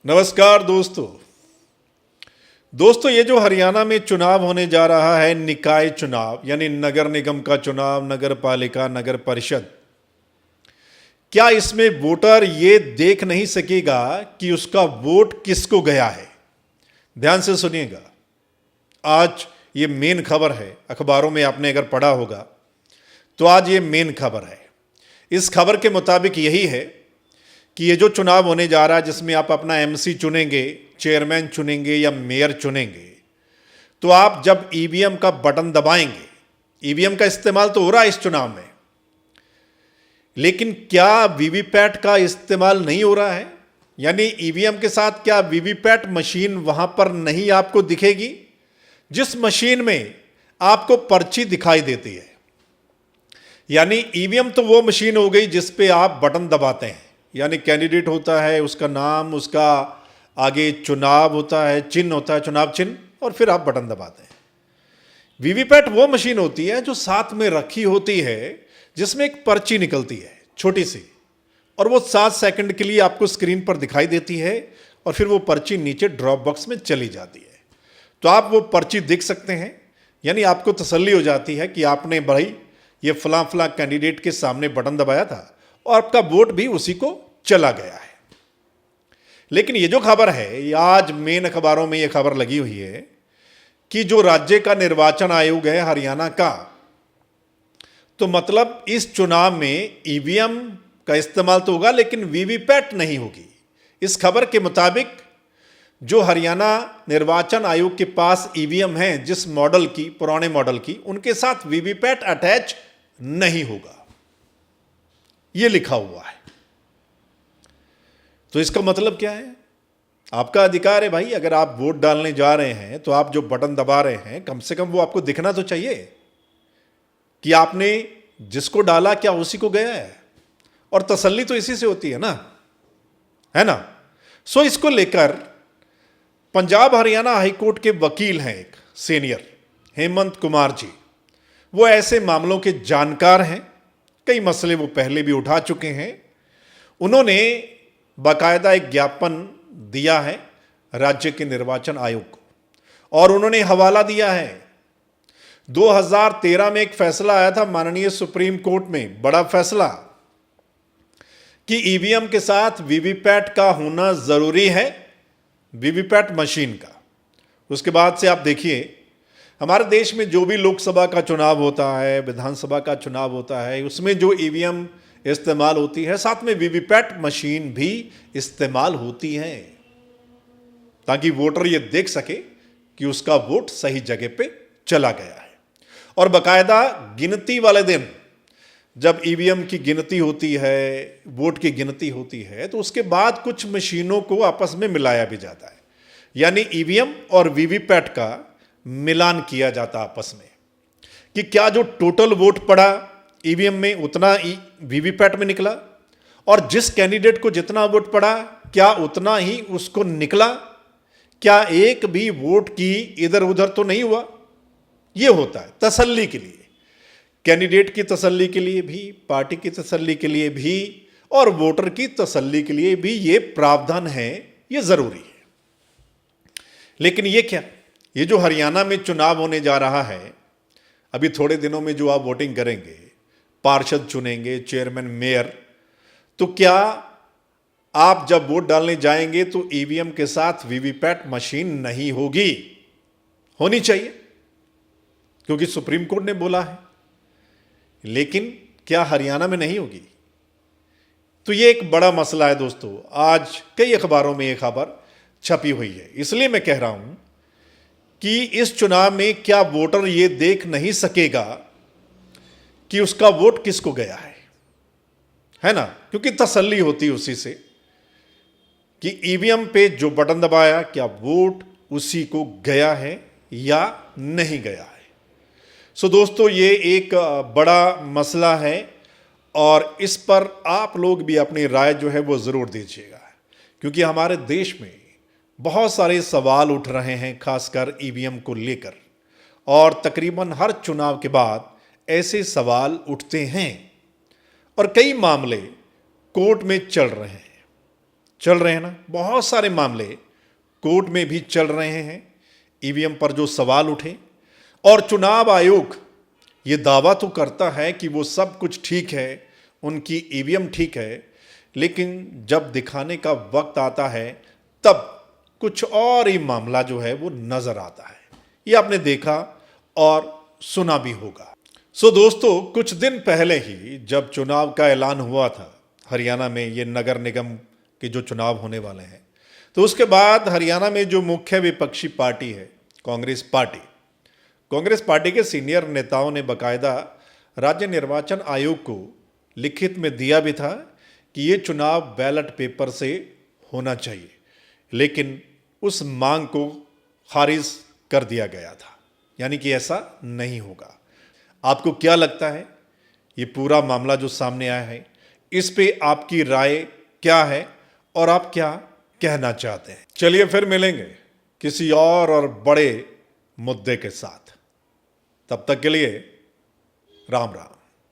नमस्कार दोस्तों ये जो हरियाणा में चुनाव होने जा रहा है, निकाय चुनाव यानी नगर निगम का चुनाव, नगर पालिका, नगर परिषद, क्या इसमें वोटर ये देख नहीं सकेगा कि उसका वोट किसको गया है? ध्यान से सुनिएगा, आज ये मेन खबर है। अखबारों में आपने अगर पढ़ा होगा तो आज ये मेन खबर है। इस खबर के मुताबिक यही है कि ये जो चुनाव होने जा रहा है, जिसमें आप अपना एमसी चुनेंगे, चेयरमैन चुनेंगे या मेयर चुनेंगे, तो आप जब ईवीएम का बटन दबाएंगे, ईवीएम का इस्तेमाल तो हो रहा है इस चुनाव में, लेकिन क्या वीवीपैट का इस्तेमाल नहीं हो रहा है? यानी ईवीएम के साथ क्या वीवीपैट मशीन वहां पर नहीं आपको दिखेगी, जिस मशीन में आपको पर्ची दिखाई देती है। यानी ईवीएम तो वो मशीन हो गई जिस पे आप बटन दबाते हैं, यानी कैंडिडेट होता है, उसका नाम, उसका आगे चुनाव होता है, चिन्ह होता है, चुनाव चिन्ह, और फिर आप बटन दबाते हैं। वीवीपैट वो मशीन होती है जो साथ में रखी होती है, जिसमें एक पर्ची निकलती है छोटी सी, और वो 7 सेकंड के लिए आपको स्क्रीन पर दिखाई देती है, और फिर वो पर्ची नीचे ड्रॉप बॉक्स में चली जाती है। तो आप वो पर्ची देख सकते हैं, यानी आपको तसल्ली हो जाती है कि आपने भाई ये फलां फलां कैंडिडेट के सामने बटन दबाया था और आपका वोट भी उसी को चला गया है। लेकिन ये जो खबर है, ये आज मेन अखबारों में ये खबर लगी हुई है कि जो राज्य का निर्वाचन आयोग है हरियाणा का, तो मतलब इस चुनाव में ईवीएम का इस्तेमाल तो होगा लेकिन वीवीपैट नहीं होगी। इस खबर के मुताबिक जो हरियाणा निर्वाचन आयोग के पास ईवीएम है, जिस मॉडल की, पुराने मॉडल की, उनके साथ वीवीपैट अटैच नहीं होगा, ये लिखा हुआ है। तो इसका मतलब क्या है? आपका अधिकार है भाई, अगर आप वोट डालने जा रहे हैं तो आप जो बटन दबा रहे हैं, कम से कम वो आपको दिखना तो चाहिए कि आपने जिसको डाला क्या उसी को गया है, और तसल्ली तो इसी से होती है ना। सो इसको लेकर पंजाब हरियाणा हाईकोर्ट के वकील हैं एक सीनियर, हेमंत कुमार जी, वो ऐसे मामलों के जानकार हैं, कई मसले वो पहले भी उठा चुके हैं। उन्होंने बाकायदा एक ज्ञापन दिया है राज्य के निर्वाचन आयोग को, और उन्होंने हवाला दिया है 2013 में एक फैसला आया था माननीय सुप्रीम कोर्ट में, बड़ा फैसला, कि ईवीएम के साथ वीवीपैट का होना जरूरी है, वीवीपैट मशीन का। उसके बाद से आप देखिए, हमारे देश में जो भी लोकसभा का चुनाव होता है, विधानसभा का चुनाव होता है, उसमें जो ईवीएम इस्तेमाल होती है, साथ में वीवीपैट मशीन भी इस्तेमाल होती है, ताकि वोटर ये देख सके कि उसका वोट सही जगह पे चला गया है। और बाकायदा गिनती वाले दिन जब ईवीएम की गिनती होती है, वोट की गिनती होती है, तो उसके बाद कुछ मशीनों को आपस में मिलाया भी जाता है, यानी ईवीएम और वीवीपैट का मिलान किया जाता आपस में, कि क्या जो टोटल वोट पड़ा ईवीएम में उतना वीवीपैट में निकला, और जिस कैंडिडेट को जितना वोट पड़ा क्या उतना ही उसको निकला, क्या एक भी वोट की इधर उधर तो नहीं हुआ। यह होता है तसल्ली के लिए, कैंडिडेट की तसल्ली के लिए भी, पार्टी की तसल्ली के लिए भी, और वोटर की तसल्ली के लिए भी ये प्रावधान है, ये जरूरी है। लेकिन ये क्या, ये जो हरियाणा में चुनाव होने जा रहा है, अभी थोड़े दिनों में जो आप वोटिंग करेंगे, पार्षद चुनेंगे, चेयरमैन, मेयर, तो क्या आप जब वोट डालने जाएंगे तो ईवीएम के साथ वीवीपैट मशीन नहीं होगी? होनी चाहिए, क्योंकि सुप्रीम कोर्ट ने बोला है। लेकिन क्या हरियाणा में नहीं होगी? तो ये एक बड़ा मसला है दोस्तों। आज कई अखबारों में यह खबर छपी हुई है, इसलिए मैं कह रहा हूं कि इस चुनाव में क्या वोटर ये देख नहीं सकेगा कि उसका वोट किसको गया है ना, क्योंकि तसल्ली होती उसी से कि ईवीएम पे जो बटन दबाया क्या वोट उसी को गया है या नहीं गया है। सो दोस्तों, ये एक बड़ा मसला है, और इस पर आप लोग भी अपनी राय जो है वो ज़रूर दीजिएगा, क्योंकि हमारे देश में बहुत सारे सवाल उठ रहे हैं, खासकर ईवीएम को लेकर, और तकरीबन हर चुनाव के बाद ऐसे सवाल उठते हैं, और कई मामले कोर्ट में चल रहे हैं। चल रहे हैं ना, बहुत सारे मामले कोर्ट में भी चल रहे हैं ईवीएम पर जो सवाल उठे। और चुनाव आयोग ये दावा तो करता है कि वो सब कुछ ठीक है, उनकी ईवीएम ठीक है, लेकिन जब दिखाने का वक्त आता है तब कुछ और ही मामला जो है वो नजर आता है। ये आपने देखा और सुना भी होगा। सो दोस्तों, कुछ दिन पहले ही जब चुनाव का ऐलान हुआ था हरियाणा में, ये नगर निगम के जो चुनाव होने वाले हैं, तो उसके बाद हरियाणा में जो मुख्य विपक्षी पार्टी है कांग्रेस पार्टी के सीनियर नेताओं ने बकायदा राज्य निर्वाचन आयोग को लिखित में दिया भी था कि ये चुनाव बैलेट पेपर से होना चाहिए, लेकिन उस मांग को खारिज कर दिया गया था, यानी कि ऐसा नहीं होगा। आपको क्या लगता है ये पूरा मामला जो सामने आया है, इस पे आपकी राय क्या है और आप क्या कहना चाहते हैं? चलिए फिर मिलेंगे किसी और बड़े मुद्दे के साथ। तब तक के लिए राम राम।